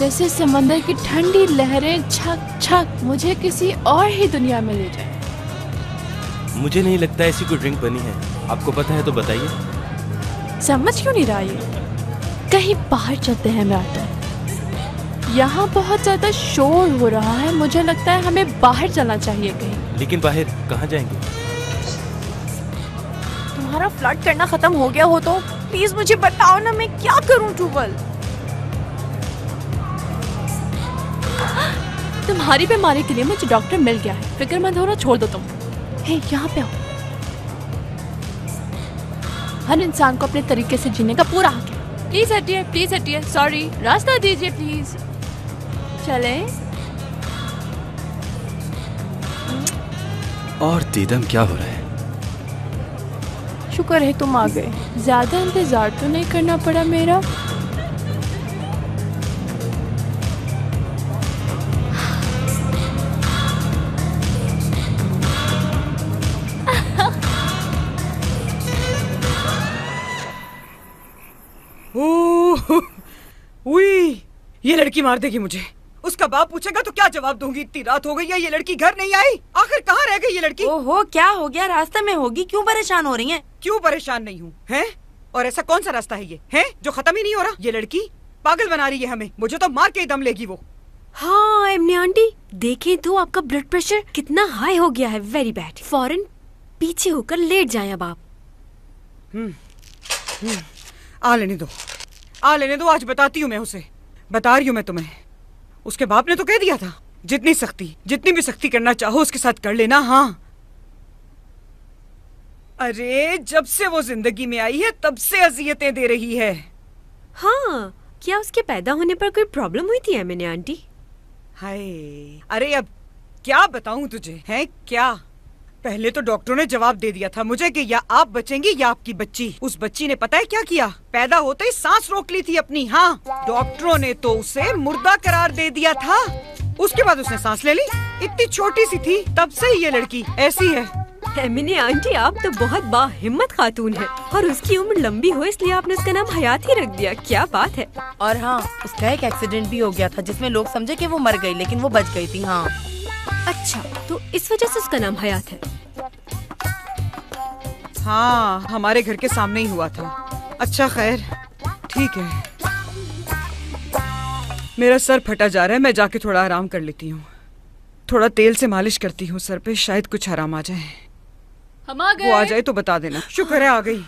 जैसे समंदर की ठंडी लहरें छक छक मुझे किसी और ही दुनिया में ले जाए। मुझे नहीं लगता ऐसी कोई ड्रिंक बनी है, आपको पता है तो बताइए। समझ क्यों नहीं रहा ये? कहीं बाहर चलते हैं मैटर। यहाँ बहुत ज्यादा शोर हो रहा है, मुझे लगता है हमें बाहर चलना चाहिए कहीं। लेकिन बाहर कहाँ जाएंगे? तुम्हारा फ्लर्ट करना खत्म हो गया हो तो प्लीज मुझे बताओ ना, मैं क्या करूं टूवल? तुम्हारी बीमारी के लिए मुझे डॉक्टर मिल गया है, फिक्र मत होना, छोड़ दो तुम। हे यहाँ पे आओ। हर इंसान को अपने तरीके से जीने का पूरा हक है। प्लीज हटिए, सॉरी, रास्ता दीजिए प्लीज। चले। और दीदम क्या हो रहा है? शुक्र है तुम आ गए, ज्यादा इंतजार तो नहीं करना पड़ा मेरा। ये लड़की मार देगी मुझे। उसका बाप पूछेगा तो क्या जवाब दूंगी? इतनी रात हो गई है, ये लड़की घर नहीं आई। आखिर कहाँ रह गई ये लड़की? ओहो, क्या हो गया? रास्ते में होगी, क्यों परेशान हो रही हैं? क्यों परेशान नहीं हूँ, हैं? और ऐसा कौन सा रास्ता है ये, हैं, जो खत्म ही नहीं हो रहा? ये लड़की पागल बना रही है हमें, मुझे तो मार के ही दम लेगी वो। हाँ एमने आंटी, देखें तो आपका ब्लड प्रेशर कितना हाई हो गया है। Very bad. फौरन पीछे होकर लेट जाएं अब आप। आ लेने दो, आज बताती हूँ मैं उसे। बता रही हूँ मैं तुम्हें। उसके बाप ने तो कह दिया था, जितनी भी सख्ती करना चाहो उसके साथ कर लेना। हाँ, अरे जब से वो जिंदगी में आई है तब से अजियतें दे रही है। हाँ, क्या उसके पैदा होने पर कोई प्रॉब्लम हुई थी एमने आंटी? हाय, अरे अब क्या बताऊं तुझे, है क्या? पहले तो डॉक्टरों ने जवाब दे दिया था मुझे कि या आप बचेंगी या आपकी बच्ची। उस बच्ची ने पता है क्या किया? पैदा होते ही सांस रोक ली थी अपनी। हाँ, डॉक्टरों ने तो उसे मुर्दा करार दे दिया था। उसके बाद उसने सांस ले ली। इतनी छोटी सी थी, तब से ये लड़की ऐसी है। एमने आंटी, आप तो बहुत बाहिम्मत खातून है, और उसकी उम्र लंबी हो इसलिए आपने उसका नाम हयात ही रख दिया। क्या बात है। और हाँ, उसका एक एक्सीडेंट भी हो गया था जिसमें लोग समझे कि वो मर गई, लेकिन वो बच गई थी। हाँ, अच्छा, तो इस वजह से उसका नाम हयात है। हाँ, हमारे घर के सामने ही हुआ था। अच्छा खैर, ठीक है। मेरा सर फटा जा रहा है, मैं जाके थोड़ा आराम कर लेती हूँ। थोड़ा तेल से मालिश करती हूँ सर पे, शायद कुछ आराम आ जाए। हम आ गए। वो आ जाए तो बता देना। शुक्र है आ गई।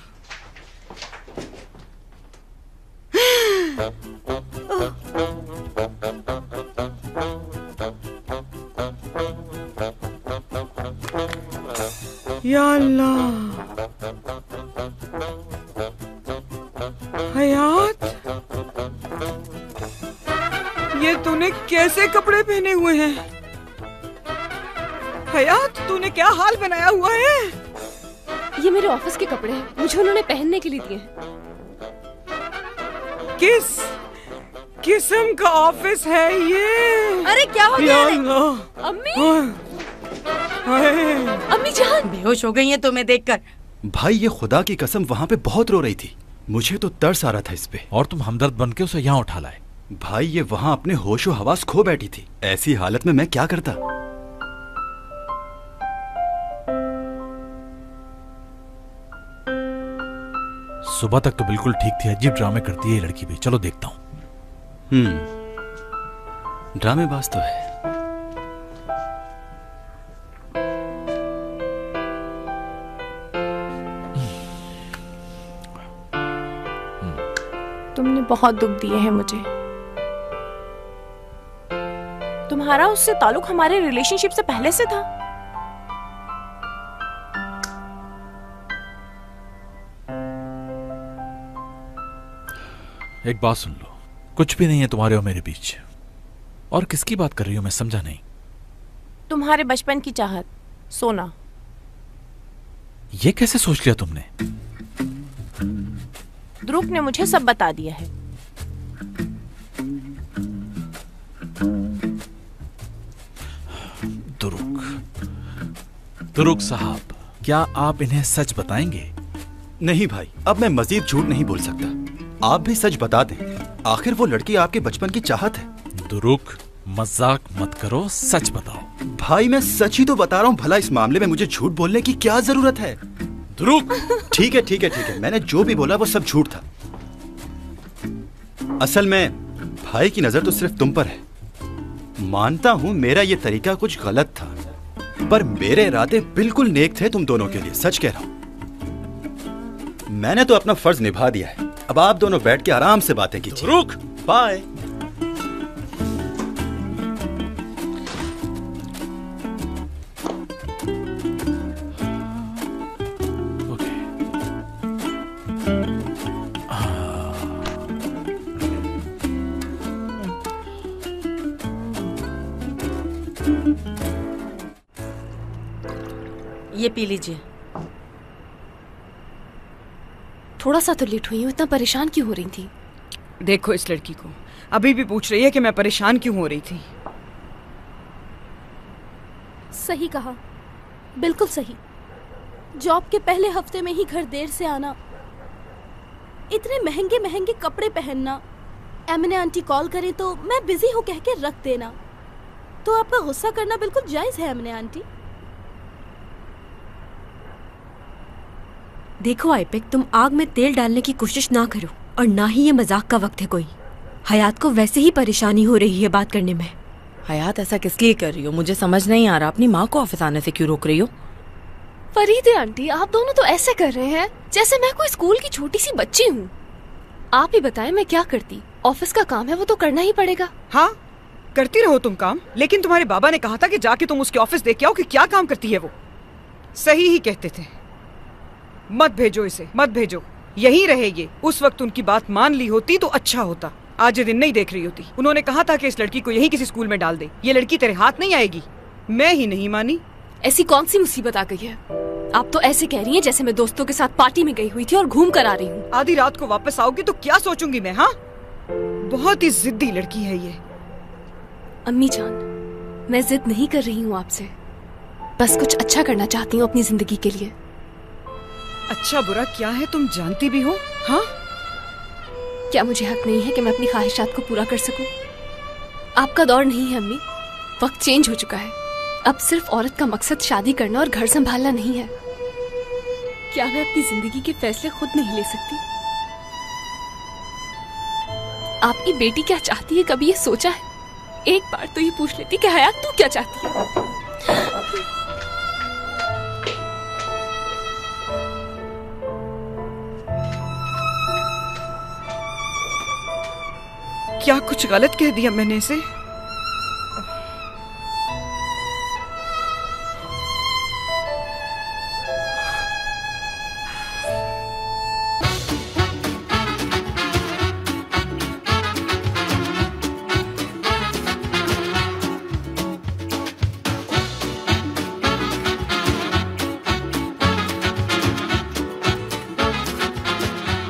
या अल्लाह, हयात, ये तूने कैसे कपड़े पहने हुए हैं? हयात, तूने क्या हाल बनाया हुआ है? ये मेरे ऑफिस के कपड़े हैं, मुझे उन्होंने पहनने के लिए दिए हैं। किस किस्म का ऑफिस है ये? अरे क्या हो गया? अम्मी, अम्मी जान बेहोश हो गई हैं तुम्हें देखकर। भाई, ये खुदा की कसम वहाँ पे बहुत रो रही थी। मुझे तो तरस आ रहा था इस पे। और तुम हमदर्द बनके उसे यहाँ उठा लाए। भाई, ये वहाँ अपने होशो हवास खो बैठी थी। ऐसी हालत में मैं क्या करता? सुबह तक तो बिल्कुल ठीक थी, अजीब ड्रामे करती है ये लड़की भी। चलो देखता हूँ। ड्रामेबाज तो है। तुमने बहुत दुख दिए हैं मुझे। तुम्हारा उससे ताल्लुक हमारे रिलेशनशिप से पहले से था। एक बात सुन लो, कुछ भी नहीं है तुम्हारे और मेरे बीच। और किसकी बात कर रही हो मैं समझा नहीं। तुम्हारे बचपन की चाहत, सोना। ये कैसे सोच लिया तुमने? ध्रुव ने मुझे सब बता दिया है। दुरुक साहब, क्या आप इन्हें सच बताएंगे? नहीं भाई, अब मैं मजीद झूठ नहीं बोल सकता। आप भी सच बता दें। आखिर वो लड़की आपके बचपन की चाहत है। दुरुक, मजाक मत करो, सच बताओ। भाई मैं सच ही तो बता रहा हूँ, भला इस मामले में मुझे झूठ बोलने की क्या जरूरत है? दुरुक। ठीक है ठीक है ठीक है, मैंने जो भी बोला वो सब झूठ था। असल में भाई की नजर तो सिर्फ तुम पर है। मानता हूं मेरा ये तरीका कुछ गलत था, पर मेरे इरादे बिल्कुल नेक थे तुम दोनों के लिए, सच कह रहा हूं। मैंने तो अपना फर्ज निभा दिया है। अब आप दोनों बैठ के आराम से बातें कीजिए। रुक। बाय। ये पी लीजिए। थोड़ा सा तो लेट हुई हूँ, इतना परेशान क्यों हो रही थी? देखो इस लड़की को, अभी भी पूछ रही है कि मैं परेशान क्यों हो रही थी। सही कहा, बिल्कुल सही। जॉब के पहले हफ्ते में ही घर देर से आना, इतने महंगे महंगे कपड़े पहनना, एमने आंटी कॉल करें तो मैं बिजी हूँ कह के रख देना, तो आपका गुस्सा करना बिल्कुल जायज है एमने आंटी। देखो आइपेक, तुम आग में तेल डालने की कोशिश ना करो, और ना ही ये मजाक का वक्त है कोई। हयात को वैसे ही परेशानी हो रही है बात करने में। हयात ऐसा किस लिए कर रही हो? मुझे समझ नहीं आ रहा। अपनी माँ को ऑफिस आने से क्यों रोक रही हो? फरीदे आंटी, आप दोनों तो ऐसे कर रहे हैं जैसे मैं कोई स्कूल की छोटी सी बच्ची हूँ। आप ही बताएं मैं क्या करती? ऑफिस का काम है, वो तो करना ही पड़ेगा। हाँ, करती रहो तुम काम, लेकिन तुम्हारे बाबा ने कहा था कि जाके तुम उसके ऑफिस देख के आओ कि क्या काम करती है वो। सही ही कहते थे। मत भेजो इसे, मत भेजो, यहीं रहे ये। उस वक्त उनकी बात मान ली होती तो अच्छा होता। आज ये दिन नहीं देख रही होती। उन्होंने कहा था कि इस लड़की को यहीं किसी स्कूल में डाल दे। ये लड़की तेरे हाथ नहीं आएगी। मैं ही नहीं मानी। ऐसी कौन सी मुसीबत आ गई है? आप तो ऐसे कह रही हैं जैसे मैं दोस्तों के साथ पार्टी में गई हुई थी और घूम कर आ रही हूँ। आधी रात को वापस आओगी तो क्या सोचूंगी मैं? हाँ, बहुत ही जिद्दी लड़की है ये। अम्मी जान, मैं जिद नहीं कर रही हूँ आपसे, बस कुछ अच्छा करना चाहती हूँ अपनी जिंदगी के लिए। अच्छा बुरा क्या है तुम जानती भी हो? हाँ, क्या मुझे हक नहीं है कि मैं अपनी ख्वाहिशात को पूरा कर सकूं? आपका दौर नहीं है अम्मी, वक्त चेंज हो चुका है। अब सिर्फ औरत का मकसद शादी करना और घर संभालना नहीं है। क्या मैं अपनी जिंदगी के फैसले खुद नहीं ले सकती? आपकी बेटी क्या चाहती है, कभी ये सोचा है? एक बार तो ये पूछ लेती कि हयात तू क्या चाहती है? क्या कुछ गलत कह दिया मैंने इसे?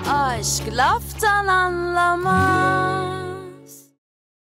Aşk laftan anlamaz.